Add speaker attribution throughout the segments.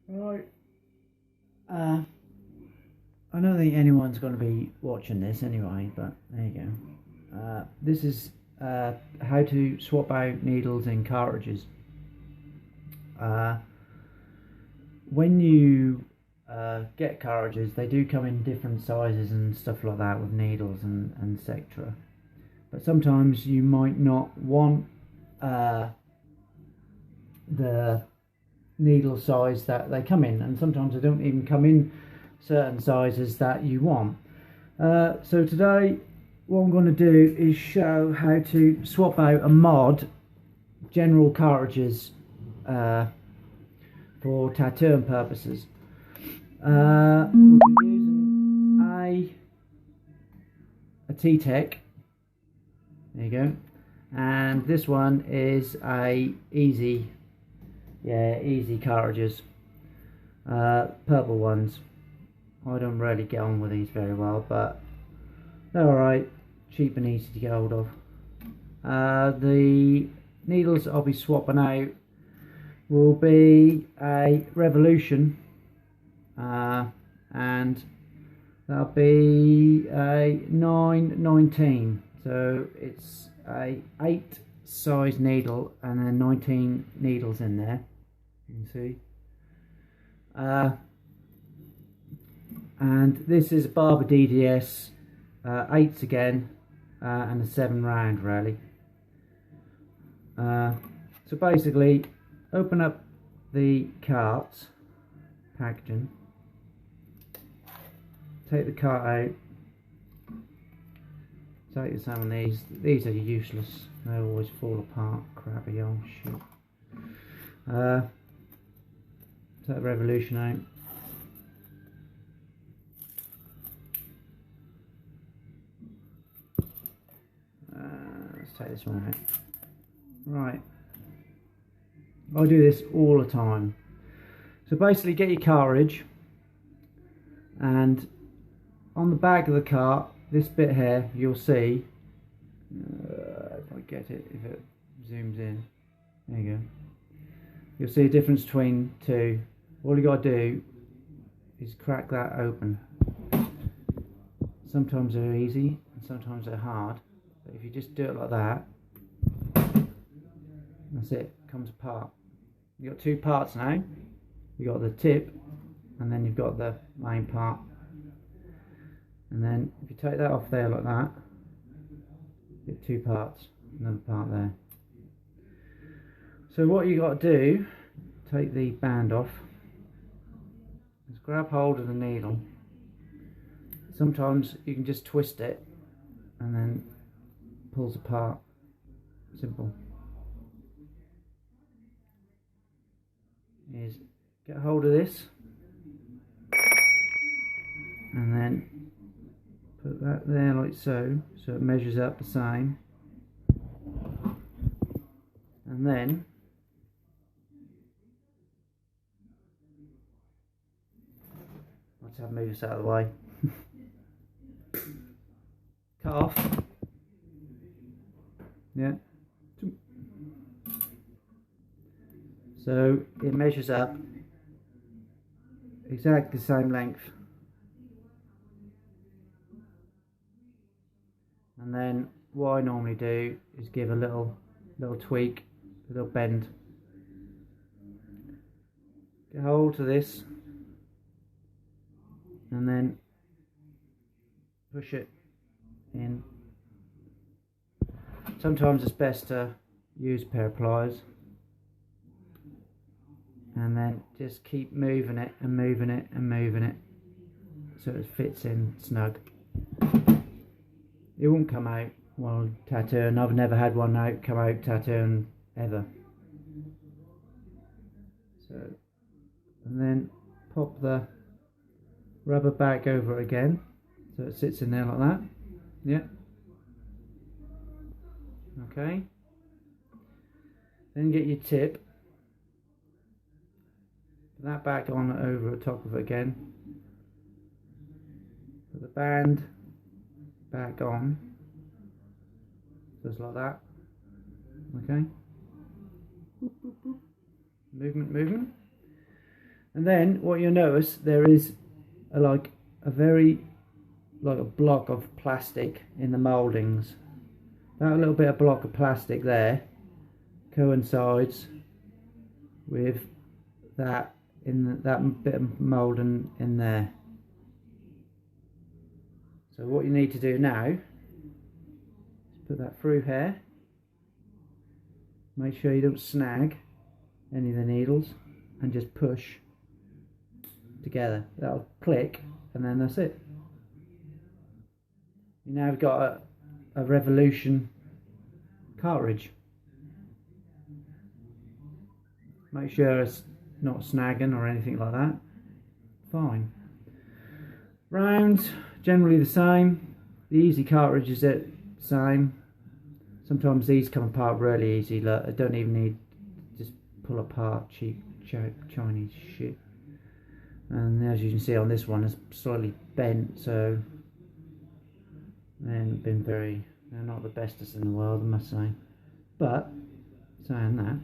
Speaker 1: Right. Uh, I don't think anyone's going to be watching this anyway, but there you go. This is how to swap out needles in cartridges. Uh, when you get cartridges, they do come in different sizes and stuff like that with needles and etc. But sometimes you might not want the needle size that they come in, and sometimes they don't even come in certain sizes that you want. So today what I'm going to do is show how to swap out a mod general cartridges for tattooing purposes. We'll be using a T-Tech, there you go, and this one is a easy cartridges, purple ones. I don't really get on with these very well, but they're alright, cheap and easy to get hold of. The needles I'll be swapping out will be a Revolution, and that'll be a 919, so it's a 8 size needle and then 19 needles in there, you can see. And this is a Barber DDS 8s again, and a 7 round really. So basically, open up the carts packaging, take the cart out, take some of these are useless, they always fall apart, crappy old shit. Take the Revolution out. Let's take this one out. Right, I do this all the time. So basically, get your cartridge, and on the back of the cart, this bit here, you'll see, if I get it, if it zooms in, there you go, you'll see a difference between two. All you got to do is crack that open. Sometimes they're easy and sometimes they're hard, but if you just do it like that, that's it, comes apart. You've got two parts now. You've got the tip and then you've got the main part. And then if you take that off there like that, you get two parts, another part there. So what you got to do, take the band off, just grab hold of the needle. Sometimes you can just twist it and then pulls apart. Simple. Is get hold of this and then put that there like so, so it measures up the same, and then let's have to move this out of the way. Cut off. Yeah. So it measures up exactly the same length, and then what I normally do is give a little tweak, a little bend. Get hold of this and then push it in. Sometimes it's best to use a pair of pliers, and then just keep moving it and moving it and moving it so it fits in snug. It won't come out while tattooing. I've never had one come out tattooing ever. So, and then pop the rubber back over it again so it sits in there like that. Yeah. Okay. Then get your tip. Put that back on over the top of it again. Put the band back on, just like that. Okay. Movement. And then what you'll notice, there is a block of plastic in the mouldings. That little bit of block of plastic there coincides with that that bit of moulding in there. So what you need to do now is put that through here. Make sure you don't snag any of the needles and just push together. That'll click and then that's it. You now have got a Revolution cartridge. Make sure it's not snagging or anything like that. Fine. Rounds, generally the same. The easy cartridge is the same. Sometimes these come apart really easy. Look, I don't even need to just pull apart cheap Chinese shit. And as you can see on this one, it's slightly bent, so they haven't been they're not the bestest in the world, I must say. But saying that,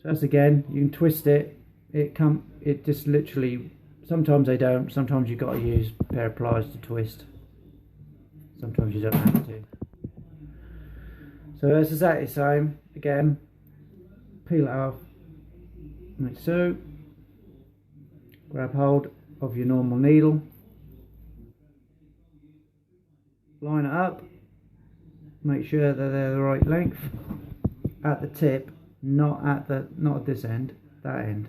Speaker 1: so that's again, you can twist it. It just literally. Sometimes they don't. Sometimes you've got to use a pair of pliers to twist. Sometimes you don't have to. So that's exactly the same. Again, peel it off, like so. Grab hold of your normal needle. Line it up. Make sure that they're the right length at the tip, not at this end, that end.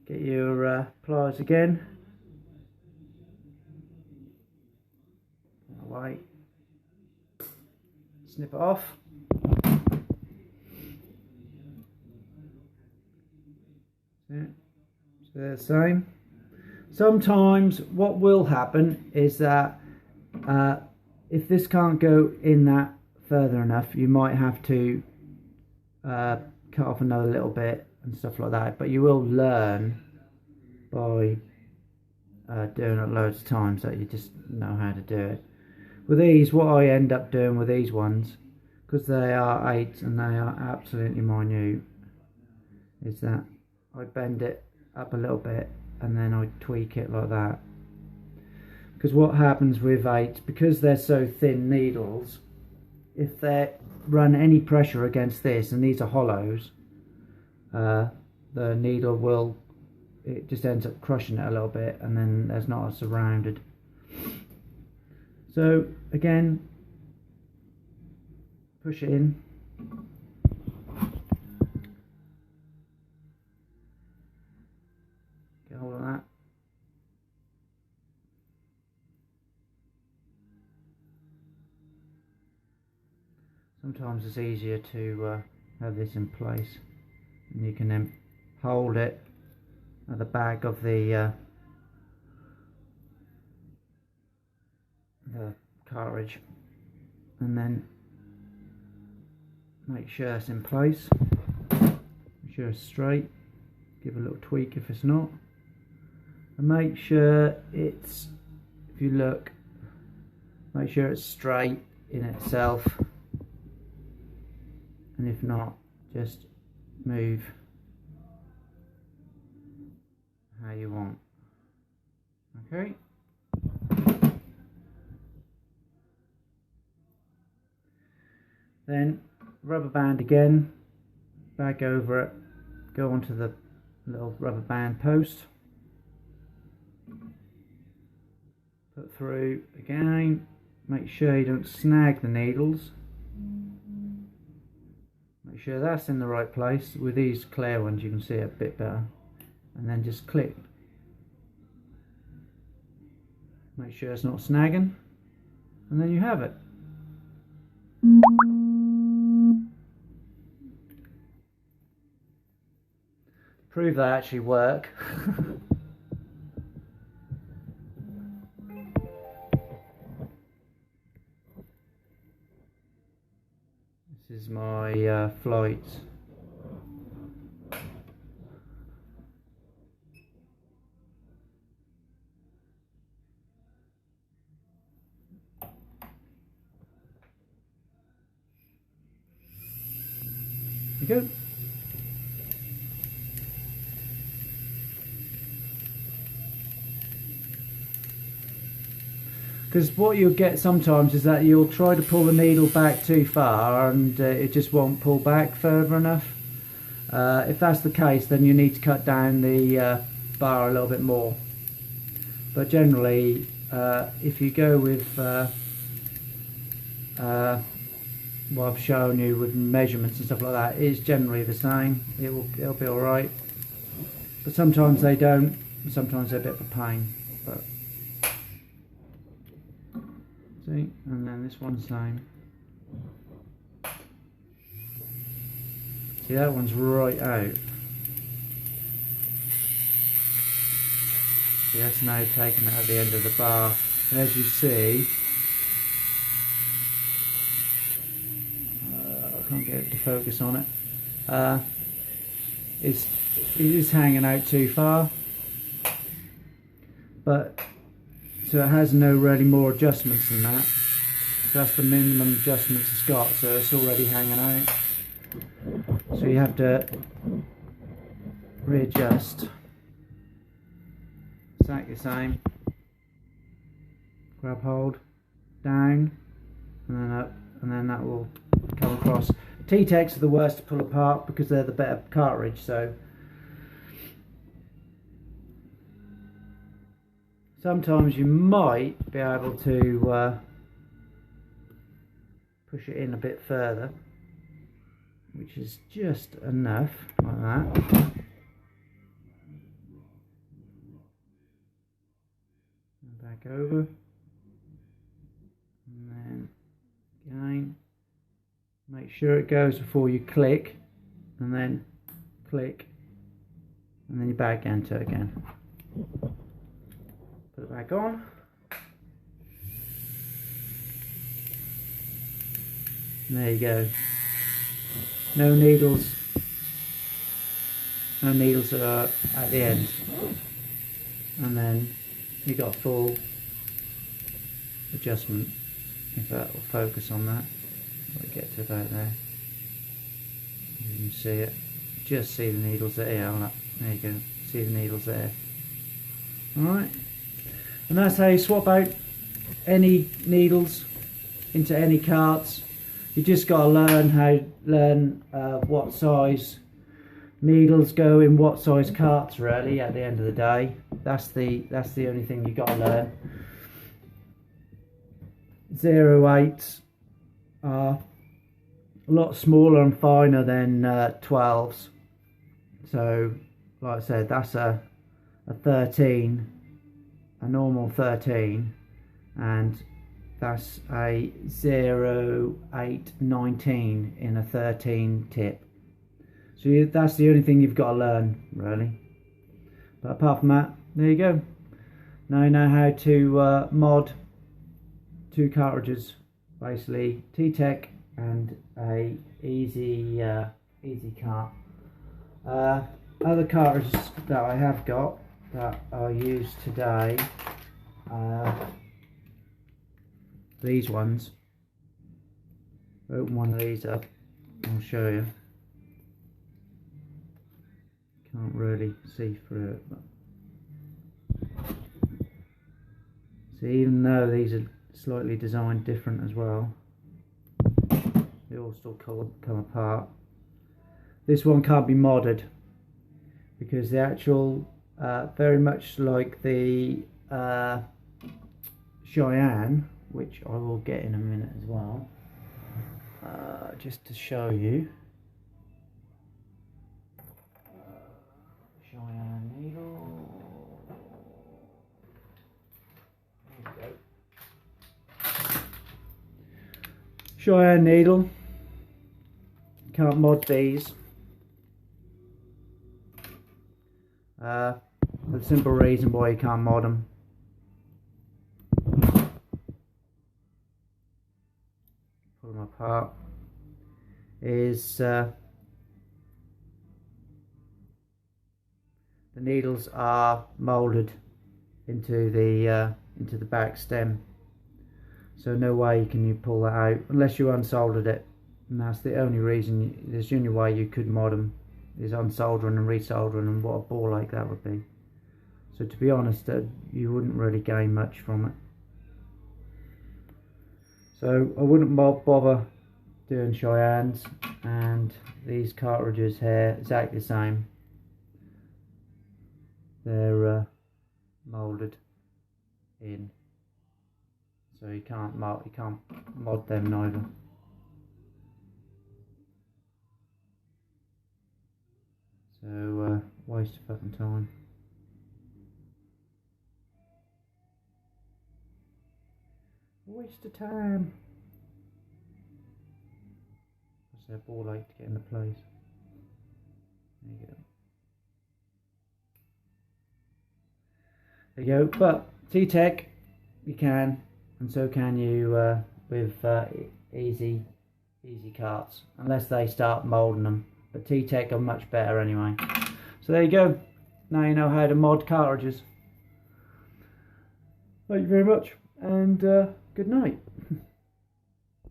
Speaker 1: Get your pliers again. Away. Snip it off. So they're the same. Sometimes what will happen is that if this can't go in that further enough, you might have to cut off another little bit and stuff like that, but you will learn by doing it loads of times, that you just know how to do it. With these, what I end up doing with these ones, because they are 8s and they are absolutely minute, is that I bend it up a little bit and then I tweak it like that. Because what happens with 8s, because they're so thin needles, if they run any pressure against this, and these are hollows, the needle it just ends up crushing it a little bit, and then there's not a surrounded. So again, push it in. Get hold of that. Sometimes it's easier to have this in place, and you can then hold it at the back of the cartridge, and then make sure it's in place, make sure it's straight, give a little tweak if it's not, and make sure it's, if you look, make sure it's straight in itself, and if not, just move how you want. Okay. Then rubber band again, back over it, go onto the little rubber band post, put through again, make sure you don't snag the needles, make sure that's in the right place. With these clear ones you can see it a bit better, and then just click, make sure it's not snagging, and then you have it. Prove they actually work. This is my flights. There you go. Because what you'll get sometimes is that you'll try to pull the needle back too far and it just won't pull back further enough. If that's the case, then you need to cut down the bar a little bit more. But generally, if you go with what I've shown you with measurements and stuff like that, it's generally the same. It'll be alright. But sometimes they don't. Sometimes they're a bit of a pain. But see, and then this one's the same. See, that one's right out. See, that's now taken out at the end of the bar. And as you see, I can't get it to focus on it. It is hanging out too far. But so it has no really more adjustments than that. So that's the minimum adjustments it's got, so it's already hanging out. So you have to readjust. Exactly the same. Grab hold, down, and then up, and then that will come across. T-Techs are the worst to pull apart because they're the better cartridge, so sometimes you might be able to push it in a bit further, which is just enough, like that. And back over, and then again. Make sure it goes before you click, and then click, and then you back into it again. Put it back on. And there you go. No needles. No needles are at the end. And then you got full adjustment. If that will focus on that. I'll get to about there. You can see it. Just see the needles there. There you go. See the needles there. Alright. And that's how you swap out any needles into any carts. You just got to learn what size needles go in what size carts really at the end of the day. That's the only thing you got to learn. 0.8s are a lot smaller and finer than 12s. So like I said, that's a 13, a normal 13, and that's a 0.819 in a 13 tip. So that's the only thing you've got to learn really. But apart from that, there you go. Now you know how to mod two cartridges, basically T-Tech and a easy cart. Other cartridges that I have got that I'll use today, these ones. Open one of these up, I'll show you. Can't really see through it, but see, even though these are slightly designed different as well, they all still come apart. This one can't be modded because the actual, very much like the Cheyenne, which I will get in a minute as well, just to show you. Cheyenne needle. There we go. Cheyenne needle. Can't mod these. The simple reason why you can't mod them. Pull them apart. Is the needles are molded into the back stem, so no way can you pull that out unless you unsoldered it, and that's the only reason. There's the only way you could mod them is unsoldering and resoldering, and what a ball like that would be. So to be honest, you wouldn't really gain much from it. So I wouldn't bother doing Cheyennes, and these cartridges here exactly the same. They're moulded in, so you can't mod them neither. So waste of fucking time. Waste of time. What's their ball like to get into place? There you go. There you go. But T-Tech, you can, and so can you with easy carts, unless they start moulding them. But T-Tech are much better anyway. So there you go. Now you know how to mod cartridges. Thank you very much, and good night.